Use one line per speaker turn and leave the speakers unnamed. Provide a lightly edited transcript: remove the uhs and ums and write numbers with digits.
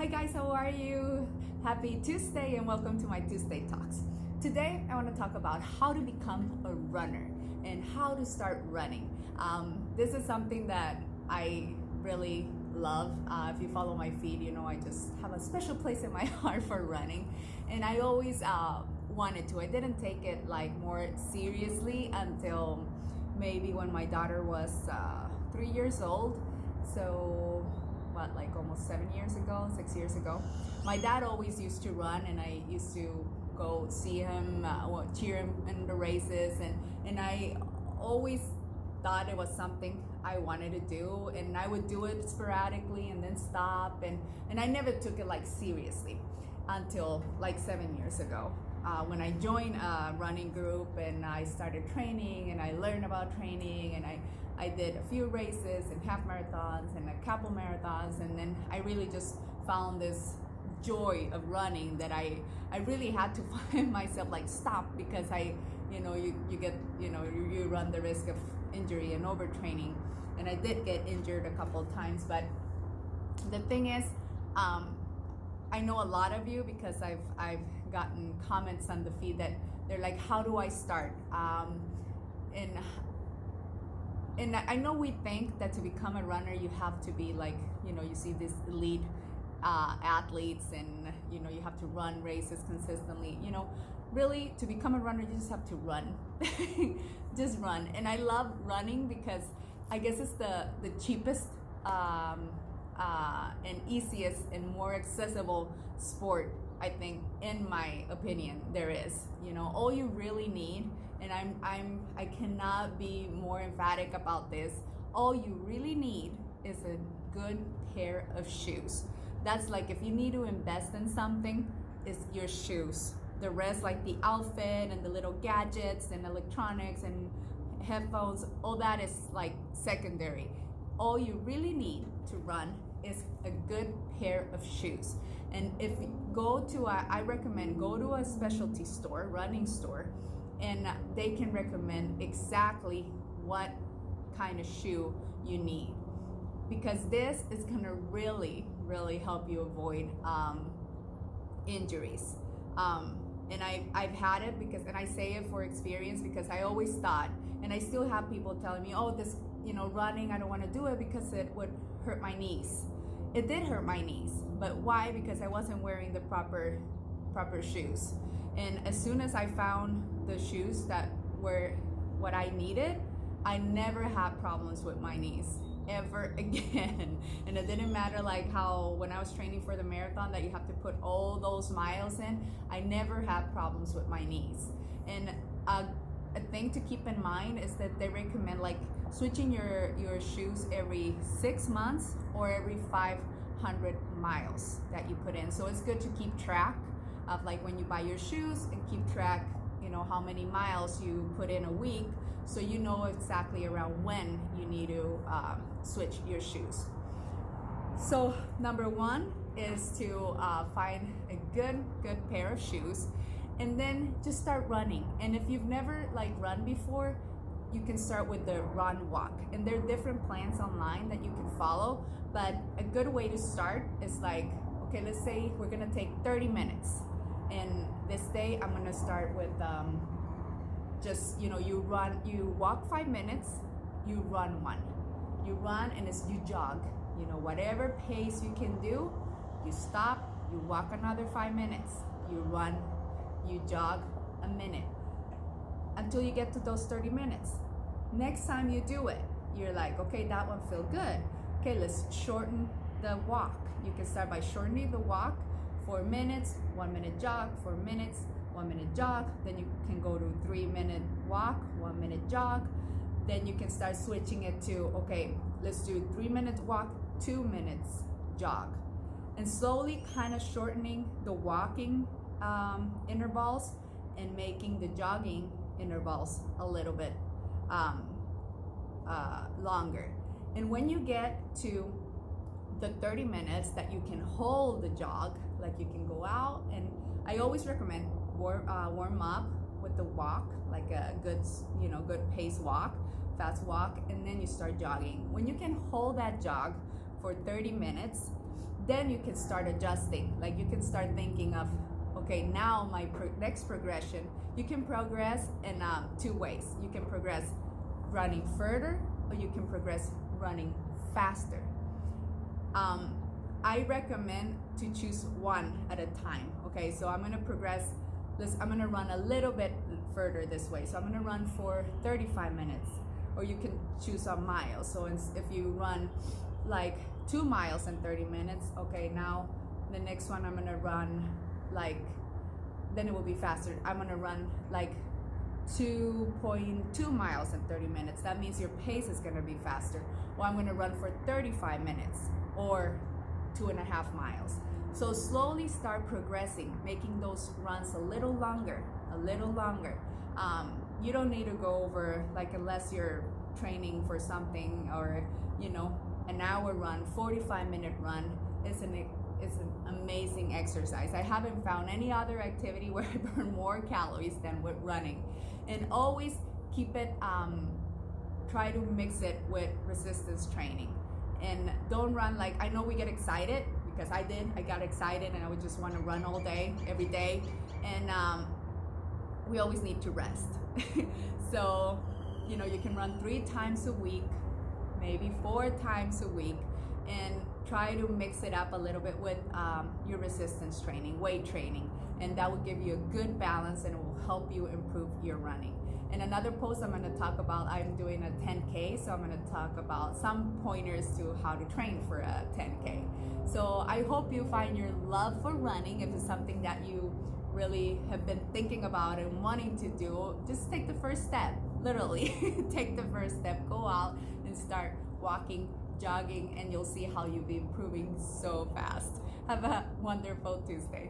Hi guys, how are you? Happy Tuesday and welcome to my Tuesday Talks. Today I want to talk about how to become a runner and how to start running. This is something that I really love. If you follow my feed, you know I just have a special place in my heart for running, and I always wanted to. I didn't take it like more seriously until maybe when my daughter was 3 years old. So like almost 7 years ago, 6 years ago. My dad always used to run, and I used to go see him, cheer him in the races, and I always thought it was something I wanted to do, and I would do it sporadically and then stop, and I never took it like seriously until like 7 years ago. When I joined a running group and I started training and I learned about training, and I did a few races and half marathons and a couple marathons, and then I really just found this joy of running that I really had to find myself like stop, because you get, you run the risk of injury and overtraining, and I did get injured a couple of times. But the thing is, I know a lot of you, because I've gotten comments on the feed that they're like, how do I start? And I know we think that to become a runner you have to be like, you see these elite athletes, and you have to run races consistently. Really, to become a runner you just have to run. Just run. And I love running because I guess it's the cheapest and easiest and more accessible sport, I think, in my opinion, there is. All you really need, and I cannot be more emphatic about this, all you really need is a good pair of shoes. That's like, if you need to invest in something, it's your shoes. The rest, like the outfit and the little gadgets and electronics and headphones, all that is like secondary. All you really need to run is a good pair of shoes. And if you go to I recommend go to a specialty store, running store, and they can recommend exactly what kind of shoe you need, because this is gonna really help you avoid injuries. And I've had it, because, and I say it for experience, because I always thought, and I still have people telling me, oh, this, running, I don't want to do it because it would hurt my knees. It did hurt my knees, but why? Because I wasn't wearing the proper shoes. And as soon as I found the shoes that were what I needed, I never had problems with my knees ever again. And it didn't matter like how when I was training for the marathon that you have to put all those miles in, I never had problems with my knees. And a thing to keep in mind is that they recommend like switching your shoes every 6 months or every 500 miles that you put in. So it's good to keep track of, like, when you buy your shoes, and keep track, how many miles you put in a week, so you know exactly around when you need to switch your shoes. So number one is to find a good pair of shoes, and then just start running. And if you've never run before, you can start with the run walk, and there are different plans online that you can follow. But a good way to start is like, okay, let's say we're gonna take 30 minutes, and this day I'm gonna start with just you walk 5 minutes, you run 1, you run, and you jog, whatever pace you can do. You stop, you walk another 5 minutes, you run, you jog a minute, until you get to those 30 minutes. Next time you do it, you're like, okay, that one felt good. Okay, let's shorten the walk. You can start by shortening the walk, 4 minutes, 1 minute jog, 4 minutes, 1 minute jog. Then you can go to 3 minute walk, 1 minute jog. Then you can start switching it to, okay, let's do 3 minute walk, 2 minutes jog. And slowly kind of shortening the walking intervals and making the jogging intervals a little bit longer. And when you get to the 30 minutes that you can hold the jog, like you can go out, and I always recommend warm up with the walk, like a good pace walk, fast walk, and then you start jogging. When you can hold that jog for 30 minutes, then you can start adjusting. Like you can start thinking of, okay, now my next progression, you can progress in 2 ways. You can progress running further, or you can progress running faster. I recommend to choose one at a time. Okay, so I'm gonna progress this. I'm gonna run a little bit further this way. So I'm gonna run for 35 minutes, or you can choose a mile. So if you run like 2 miles in 30 minutes, okay, now the next one I'm gonna run like, then it will be faster. I'm gonna run like 2.2 miles in 30 minutes. That means your pace is gonna be faster. Or I'm gonna run for 35 minutes, or 2.5 miles. So slowly start progressing, making those runs a little longer, a little longer. You don't need to go over, like, unless you're training for something, or an hour run, 45-minute run is an amazing exercise. I haven't found any other activity where I burn more calories than with running. And always keep it, try to mix it with resistance training. And don't run like, I know we get excited, because I got excited and I would just want to run all day, every day. And we always need to rest. So, you can run 3 times a week, maybe 4 times a week, and try to mix it up a little bit with your resistance training, weight training, and that will give you a good balance, and it will help you improve your running. In another post, I'm going to talk about, I'm doing a 10K, so I'm going to talk about some pointers to how to train for a 10K. So I hope you find your love for running. If it's something that you really have been thinking about and wanting to do, just take the first step, literally. Take the first step, go out and start walking, jogging, and you'll see how you'll be improving so fast. Have a wonderful Tuesday.